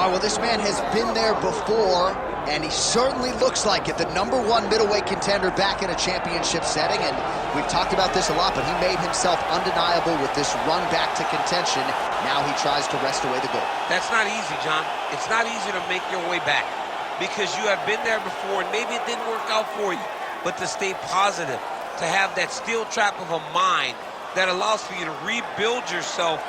Well, this man has been there before, and he certainly looks like it. The #1 middleweight contender back in a championship setting, and we've talked about this a lot, but he made himself undeniable with this run back to contention. Now he tries to wrest away the gold. That's not easy, John. It's not easy to make your way back because you have been there before, and maybe it didn't work out for you, but to stay positive, to have that steel trap of a mind that allows for you to rebuild yourself,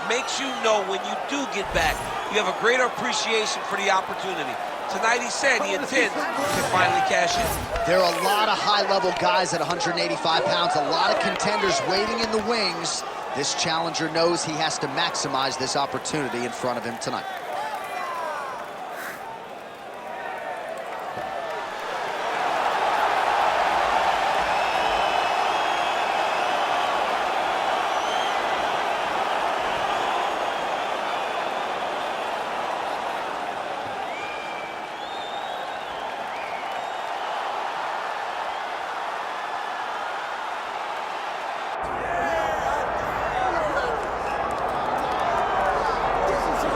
makes you know when you do get back, you have a greater appreciation for the opportunity. Tonight he said he intends to finally cash in. There are a lot of high-level guys at 185 pounds, a lot of contenders waiting in the wings. This challenger knows he has to maximize this opportunity in front of him tonight.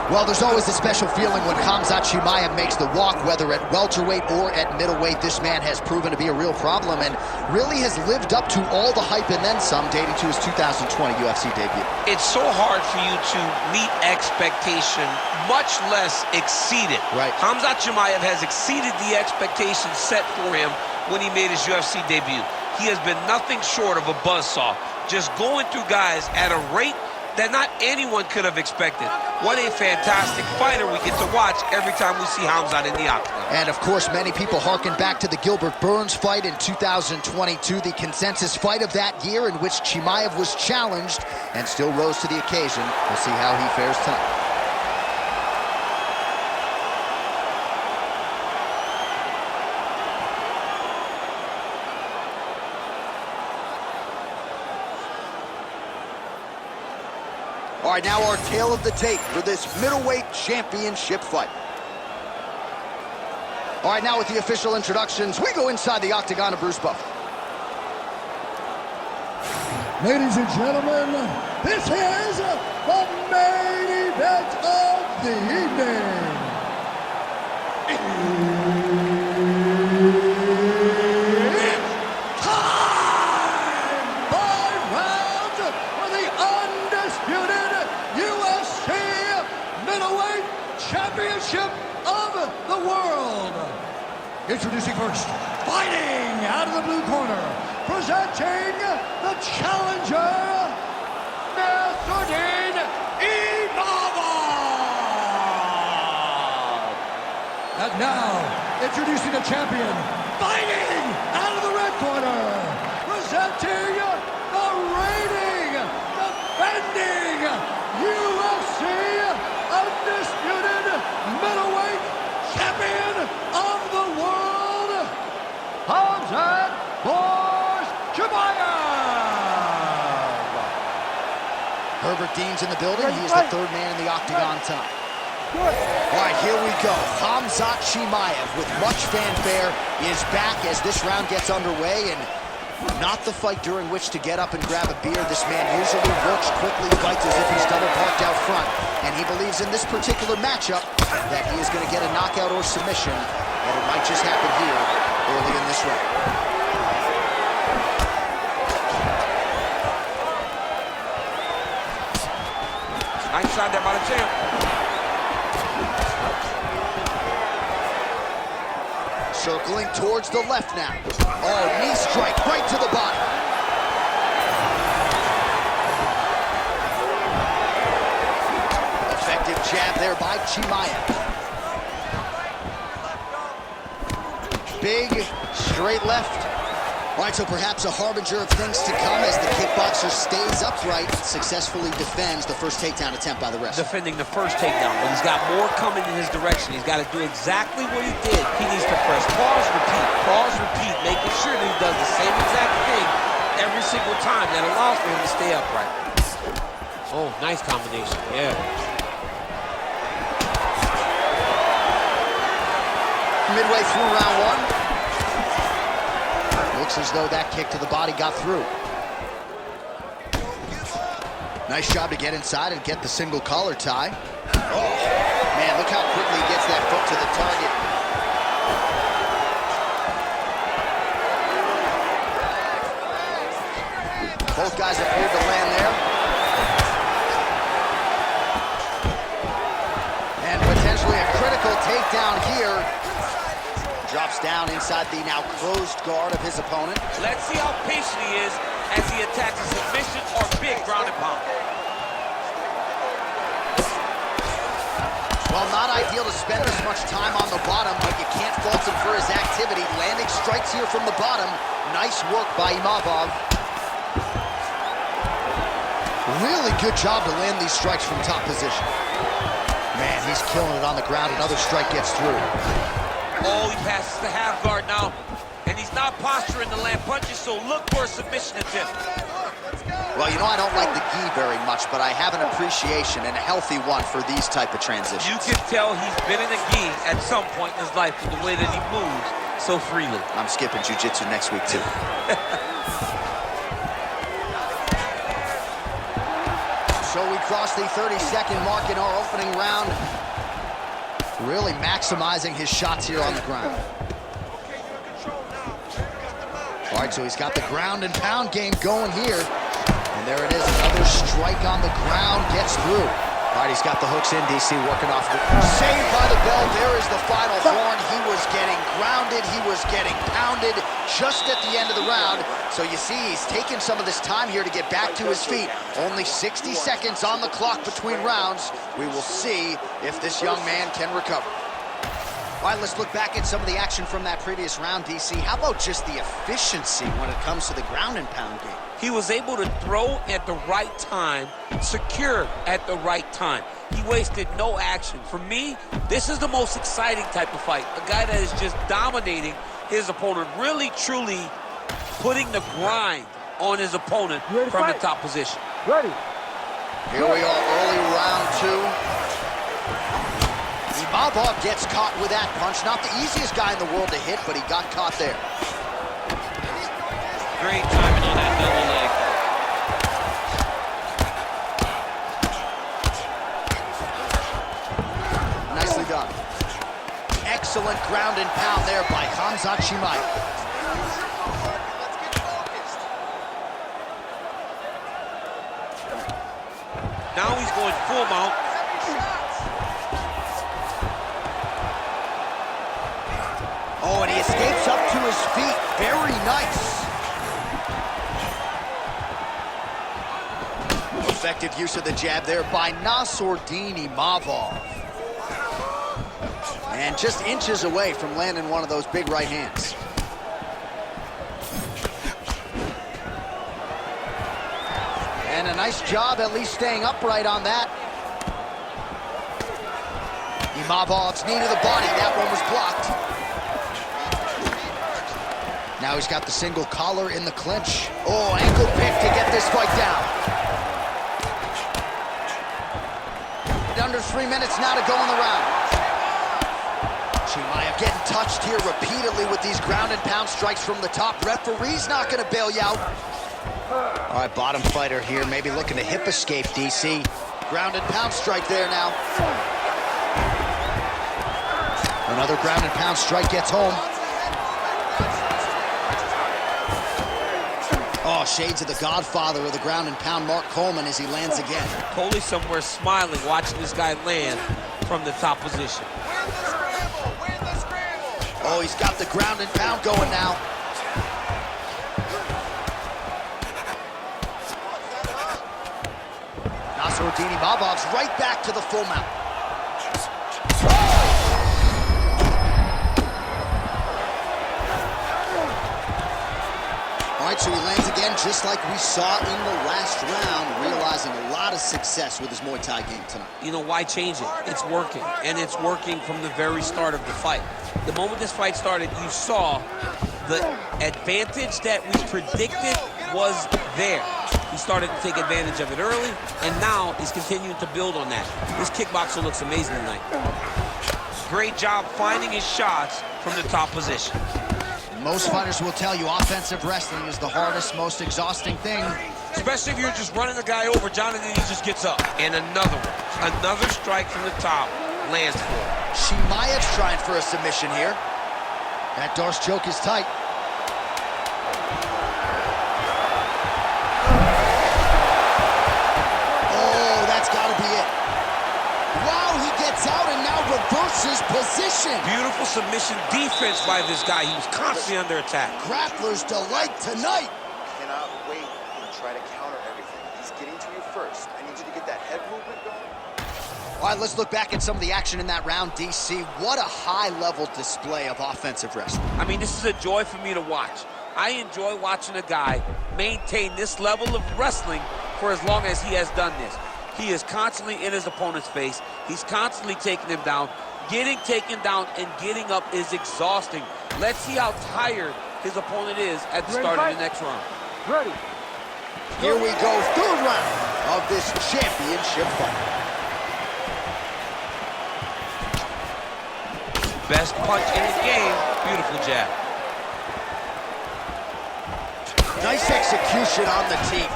Well, there's always a special feeling when Khamzat Chimaev makes the walk, whether at welterweight or at middleweight. This man has proven to be a real problem and really has lived up to all the hype and then some, dating to his 2020 UFC debut. It's so hard for you to meet expectation, much less exceed it. Right. Khamzat Chimaev has exceeded the expectations set for him when he made his UFC debut. He has been nothing short of a buzzsaw, just going through guys at a rate that not anyone could have expected. What a fantastic fighter we get to watch every time we see Khamzat in the octagon. And of course, many people harken back to the Gilbert Burns fight in 2022, the consensus fight of that year in which Chimaev was challenged and still rose to the occasion. We'll see how he fares tonight. All right, now our tale of the tape for this middleweight championship fight. All right, now with the official introductions, we go inside the octagon of Bruce Buffer. Ladies and gentlemen, this is the main event of the evening. It's time! 5 rounds for the undisputed UFC middleweight championship of the world. Introducing first, fighting out of the blue corner, presenting the challenger, Nassourdine Imavov. And now, introducing the champion, fighting out of the red corner, presenting the reigning, defending UFC undisputed middleweight champion of the world, Khamzat Chimaev. Herbert Dean's in the building. He is the third man in the octagon tonight. All right, here we go. Khamzat Chimaev, with much fanfare, is back as this round gets underway, and not the fight during which to get up and grab a beer. This man usually works quickly, fights as if he's double parked out front, and he believes in this particular matchup that he is going to get a knockout or submission, and it might just happen here early in this round. Nice shot there by the champ. Circling towards the left now. Oh, knee strike right to the body. Effective jab there by Chimaev. Big, straight left. All right, so perhaps a harbinger of things to come as the kickboxer stays upright, successfully defends the first takedown attempt by the wrestler. Defending the first takedown, but he's got more coming in his direction. He's got to do exactly what he did. He needs to press pause, repeat, making sure that he does the same exact thing every single time. That allows for him to stay upright. Oh, nice combination, yeah. Midway through round one. Looks as though that kick to the body got through. Nice job to get inside and get the single collar tie. Oh, Man, look how quickly he gets that foot to the target. Both guys appeared to land there. And potentially a critical takedown here. Drops down inside the now closed guard of his opponent. Let's see how patient he is as he attacks a submission or big ground and pound. Well, not ideal to spend this much time on the bottom, but you can't fault him for his activity. Landing strikes here from the bottom. Nice work by Imavov. Really good job to land these strikes from top position. Man, he's killing it on the ground. Another strike gets through. Oh, he passes the half guard now. And he's not posturing to land punches, so look for a submission attempt. Well, you know, I don't like the gi very much, but I have an appreciation and a healthy one for these type of transitions. You can tell he's been in a gi at some point in his life with the way that he moves so freely. I'm skipping jiu-jitsu next week, too. So we crossed the 30-second mark in our opening round. Really maximizing his shots here on the ground. All right, so he's got the ground and pound game going here. And there it is, another strike on the ground, gets through. All right, he's got the hooks in, DC, working off. Saved by the bell, there is the final horn. He was getting grounded, he was getting pounded just at the end of the round. So you see, he's taking some of this time here to get back to his feet. Only 60 seconds on the clock between rounds. We will see if this young man can recover. All right, let's look back at some of the action from that previous round, DC. How about just the efficiency when it comes to the ground and pound game? He was able to throw at the right time, secure at the right time. He wasted no action. For me, this is the most exciting type of fight. A guy that is just dominating his opponent, really, truly putting the grind on his opponent from the top position. Ready. Here we are, early round two. Imavov gets caught with that punch. Not the easiest guy in the world to hit, but he got caught there. Great timing on that double leg. Nicely done. Excellent ground and pound there by Khamzat Chimaev. Now he's going full mount. Oh, and he escapes up to his feet. Very nice. Effective use of the jab there by Nassourdine Imavov. And just inches away from landing one of those big right hands. And a nice job at least staying upright on that. Imavov's knee to the body. That one was blocked. Now he's got the single collar in the clinch. Oh, ankle pick to get this fight down. Under 3 minutes now to go in the round. Chimaev getting touched here repeatedly with these ground and pound strikes from the top. Referee's not going to bail you out. All right, bottom fighter here, maybe looking to hip escape, DC. Ground and pound strike there now. Another ground and pound strike gets home. Oh, shades of the godfather of the ground and pound, Mark Coleman, as he lands again. Coley somewhere smiling, watching this guy land from the top position. Oh, he's got the ground and pound going now. Nassourdine Imavov's right back to the full mount. All right, so he lands again just like we saw in the last round, realizing a lot of success with his Muay Thai game tonight. You know, why change it? It's working, and it's working from the very start of the fight. The moment this fight started, you saw the advantage that we predicted was there. He started to take advantage of it early, and now he's continuing to build on that. This kickboxer looks amazing tonight. Great job finding his shots from the top position. Most fighters will tell you offensive wrestling is the hardest, most exhausting thing. Especially if you're just running the guy over, Jonathan, he just gets up. And another one. Another strike from the top. lands for him. Chimaev's trying for a submission here. That Darce choke is tight. Oh, that's got to be it. Wow, he gets out and now reverses position. Beautiful submission defense by this guy. He was constantly under attack. Grappler's delight tonight. Cannot wait and try to counter everything. He's getting to you first. I need you to get that head movement going. All right, let's look back at some of the action in that round, DC. What a high-level display of offensive wrestling. I mean, this is a joy for me to watch. I enjoy watching a guy maintain this level of wrestling for as long as he has done this. He is constantly in his opponent's face. He's constantly taking him down. Getting taken down and getting up is exhausting. Let's see how tired his opponent is at the start of the next round. Ready. Here we go, third round of this championship fight. Best punch in the game. Beautiful jab. Nice execution on the teeth.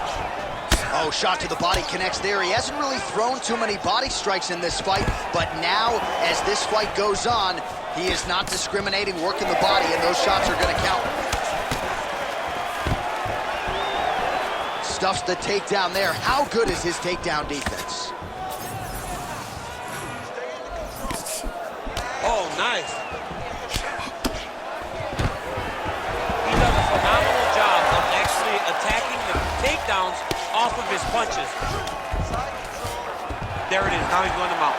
Oh, shot to the body connects there. He hasn't really thrown too many body strikes in this fight, but now, as this fight goes on, he is not discriminating, working the body, and those shots are going to count. Stuffs the takedown there. How good is his takedown defense? Oh, nice. He does a phenomenal job of actually attacking the takedowns off of his punches. There it is. Now he's going them out.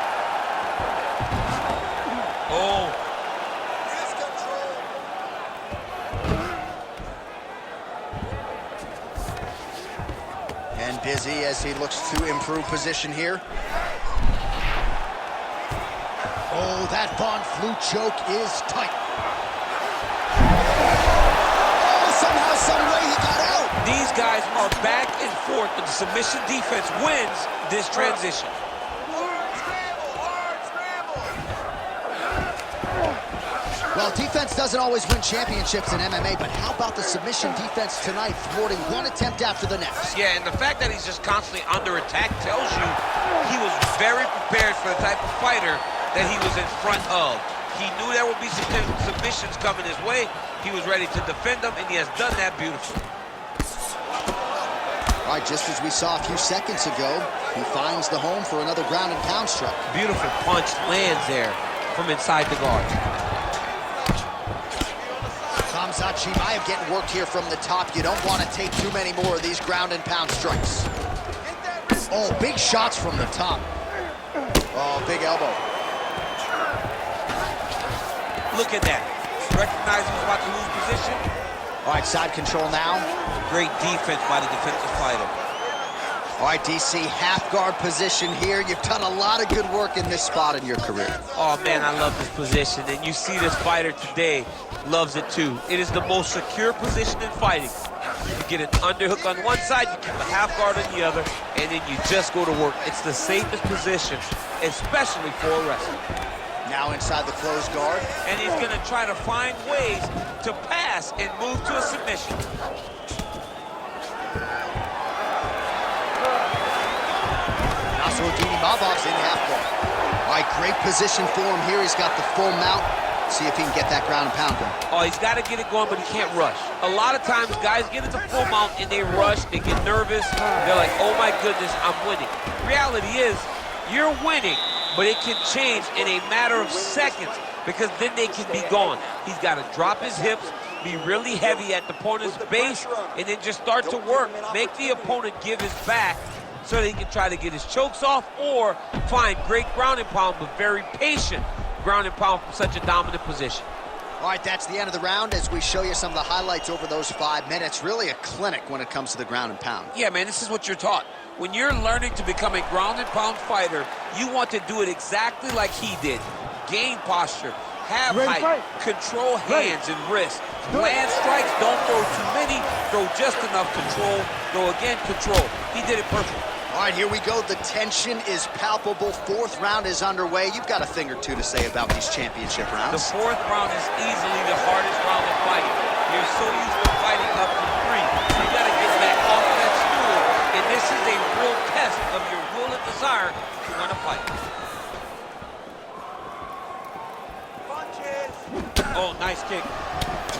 Oh. And busy as he looks to improve position here. Oh, that Von Flue choke is tight. Oh, somehow, some way he got out. These guys are back and forth, but the submission defense wins this transition. Well, defense doesn't always win championships in MMA, but how about the submission defense tonight, thwarting one attempt after the next? Yeah, and the fact that he's just constantly under attack tells you he was very prepared for the type of fighter that he was in front of. He knew there would be some submissions coming his way. He was ready to defend them, and he has done that beautifully. All right, just as we saw a few seconds ago, he finds the home for another ground and pound strike. Beautiful punch lands there from inside the guard. Khamzat Chimaev getting worked here from the top. You don't want to take too many more of these ground and pound strikes. Oh, big shots from the top. Oh, big elbow. Look at that. Recognize he's about to lose position. All right, side control now. Great defense by the defensive fighter. All right, DC, half guard position here. You've done a lot of good work in this spot in your career. Oh, man, I love this position. And you see this fighter today loves it, too. It is the most secure position in fighting. You get an underhook on one side, you keep a half guard on the other, and then you just go to work. It's the safest position, especially for a wrestler. Now inside the closed guard. And he's going to try to find ways to pass and move to a submission. Nassourdine Imavov's in half guard. All right, great position for him here. He's got the full mount. See if he can get that ground and pound going. Oh, he's got to get it going, but he can't rush. A lot of times, guys get into full mount and they rush, they get nervous. They're like, oh my goodness, I'm winning. Reality is, you're winning, but it can change in a matter of seconds because then they can be gone. He's got to drop his hips, be really heavy at the opponent's base, and then just start to work. Make the opponent give his back so that he can try to get his chokes off or find great ground and pound, but very patient ground and pound from such a dominant position. All right, that's the end of the round as we show you some of the highlights over those 5 minutes. Really a clinic when it comes to the ground and pound. Yeah, man, this is what you're taught. When you're learning to become a ground and pound fighter, you want to do it exactly like he did. Gain posture, have height, control hands and wrists. Land strikes, don't throw too many, throw just enough, control, throw again, control. He did it perfect. All right, here we go. The tension is palpable. 4th round is underway. You've got a thing or two to say about these championship rounds. The 4th round is easily the hardest round in fighting. You're so used to fighting up to 3. You got to get back off that stool, and this is a real test of your will and desire to win a fight. Oh, nice kick.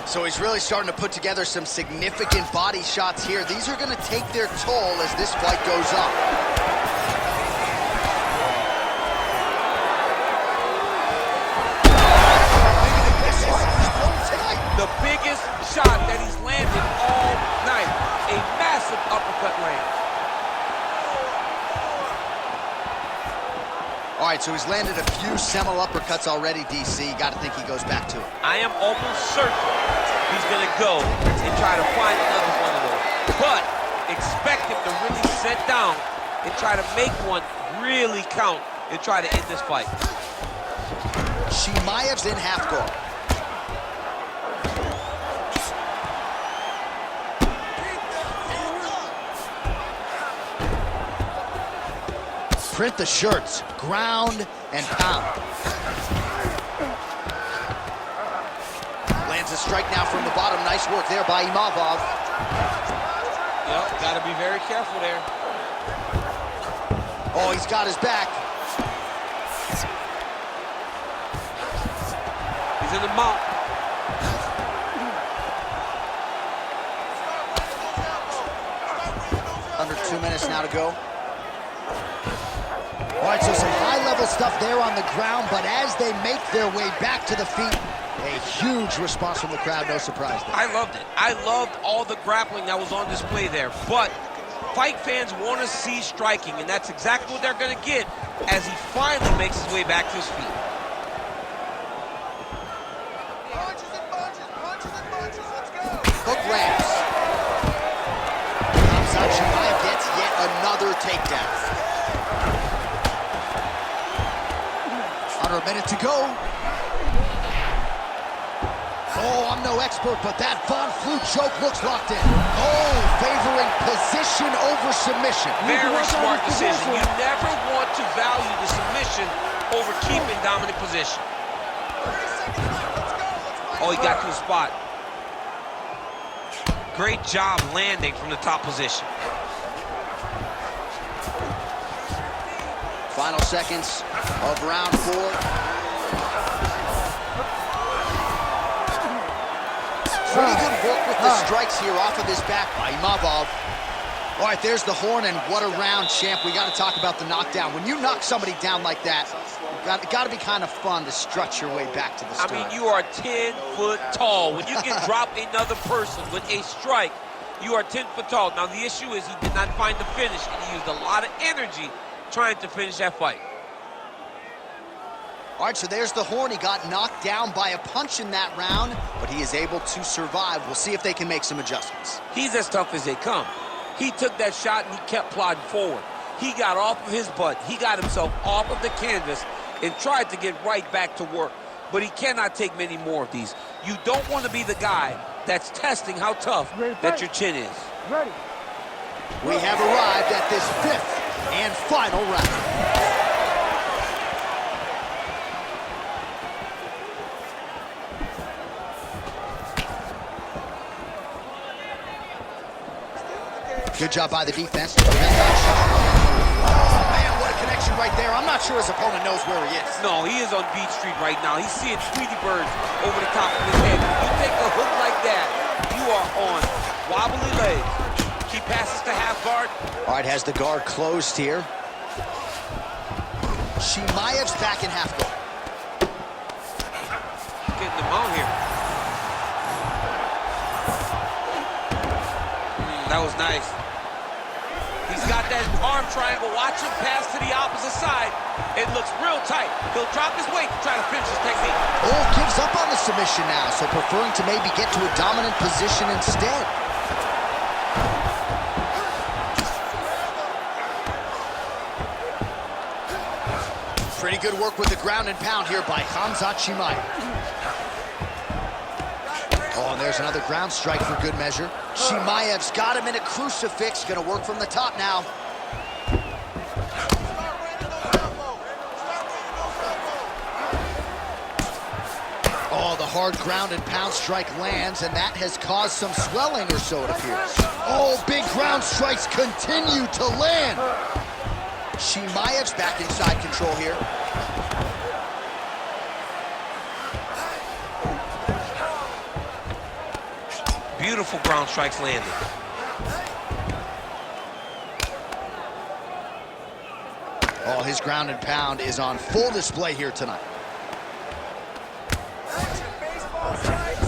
So he's really starting to put together some significant body shots here. These are going to take their toll as this fight goes on. The biggest shot that he's landed all night. A massive uppercut land. All right, so he's landed a few seminal uppercuts already, DC. Got to think he goes back to it. I am almost certain he's going to go and try to find another one of those. But expect him to really sit down and try to make one really count and try to end this fight. Chimaev's in half guard. Print the shirts, ground and pound. Lands a strike now from the bottom. Nice work there by Imavov. Yep, got to be very careful there. Oh, he's got his back. He's in the mount. Under 2 minutes now to go. All right, so some high-level stuff there on the ground, but as they make their way back to the feet, a huge response from the crowd, no surprise there. I loved it. I loved all the grappling that was on display there, but fight fans want to see striking, and that's exactly what they're going to get as he finally makes his way back to his feet. Punches and punches, punches and punches, let's go! Hook lands. Khamzat Chimaev gets yet another takedown. Under a minute to go. Oh, I'm no expert, but that Von Flue choke looks locked in. Oh, favoring position over submission. Very smart decision. You never want to value the submission over keeping dominant position. 30 seconds left, let's go, let's fight. Oh, he got to the spot. Great job landing from the top position. Final seconds of round 4. Pretty good work with the strikes here off of his back by Imavov. All right, there's the horn, and what a round, champ. We got to talk about the knockdown. When you knock somebody down like that, it got to be kind of fun to strut your way back to the start. I mean, you are 10 foot tall. When you can drop another person with a strike, you are 10 foot tall. Now, the issue is he did not find the finish, and he used a lot of energy trying to finish that fight. All right, so there's the horn. He got knocked down by a punch in that round, but he is able to survive. We'll see if they can make some adjustments. He's as tough as they come. He took that shot and he kept plodding forward. He got off of his butt. He got himself off of the canvas and tried to get right back to work. But he cannot take many more of these. You don't want to be the guy that's testing how tough that your chin is. Ready. We have arrived at this 5th and final round. Good job by the defense. Oh, man, what a connection right there. I'm not sure his opponent knows where he is. No, he is on Beach Street right now. He's seeing Tweety birds over the top of his head. If you take a hook like that, you are on wobbly legs. He passes to half guard. All right, has the guard closed here. Chimaev's back in half guard. Getting them out here. That was nice. He's got that arm triangle. Watch him pass to the opposite side. It looks real tight. He'll drop his weight to try to finish his technique. Oh, gives up on the submission now, so preferring to maybe get to a dominant position instead. Pretty good work with the ground and pound here by Khamzat Chimaev. Oh, and there's another ground strike for good measure. Chimaev's got him in a crucifix. Gonna work from the top now. Oh, the hard ground and pound strike lands, and that has caused some swelling or so, it appears. Oh, big ground strikes continue to land. Chimaev's back inside control here. Beautiful ground strikes landed. Oh, his ground and pound is on full display here tonight.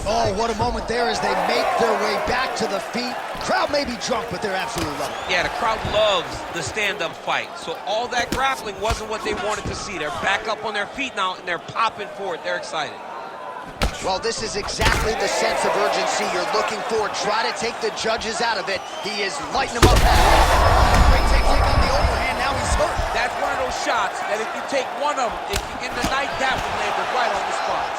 Oh, what a moment there as they make their way back to the feet. Crowd may be drunk, but they're absolutely loving it. Yeah, the crowd loves the stand-up fight. So all that grappling wasn't what they wanted to see. They're back up on their feet now, and they're popping for it. They're excited. Well, this is exactly the sense of urgency you're looking for. Try to take the judges out of it. He is lighting them up. Great technique on the overhand. Now he's hurt. That's one of those shots that if you take one of them, if you in the night, that would land it right on the spot.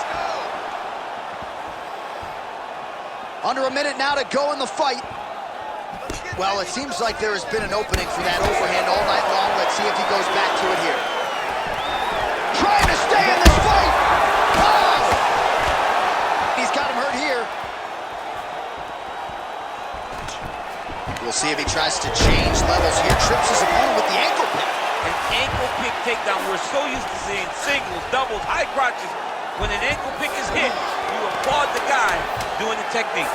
Under a minute now to go in the fight. Well, it seems like there has been an opening for that overhand all night long. Let's see if he goes back to it here. Trying to stay in this fight. Oh! He's got him hurt here. We'll see if he tries to change levels here. Trips his opponent with the ankle pick. An ankle pick takedown. We're so used to seeing singles, doubles, high crotches. When an ankle pick is hit, you applaud the guy doing the technique.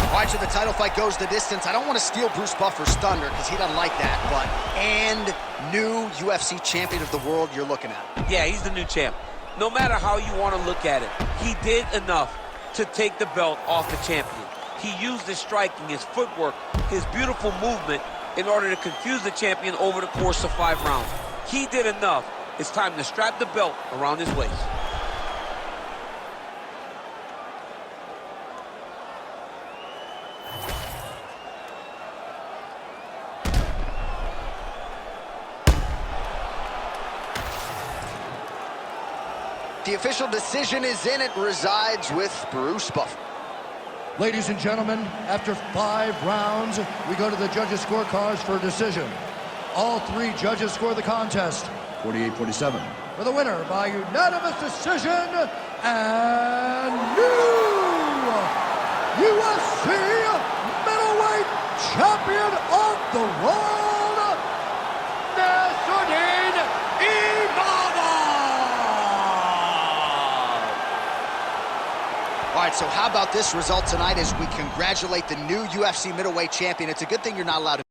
All right, so the title fight goes the distance. I don't want to steal Bruce Buffer's thunder because he doesn't like that, but and new UFC champion of the world you're looking at. Yeah, he's the new champ. No matter how you want to look at it, he did enough to take the belt off the champion. He used his striking, his footwork, his beautiful movement in order to confuse the champion over the course of 5 rounds. He did enough. It's time to strap the belt around his waist. The official decision is in. It resides with Bruce Buffer. Ladies and gentlemen, after 5 rounds, we go to the judges' scorecards for a decision. All 3 judges score the contest 48-47. For the winner by unanimous decision and new UFC middleweight champion of the world, Nassourdine Imavov! All right, so how about this result tonight as we congratulate the new UFC middleweight champion? It's a good thing you're not allowed to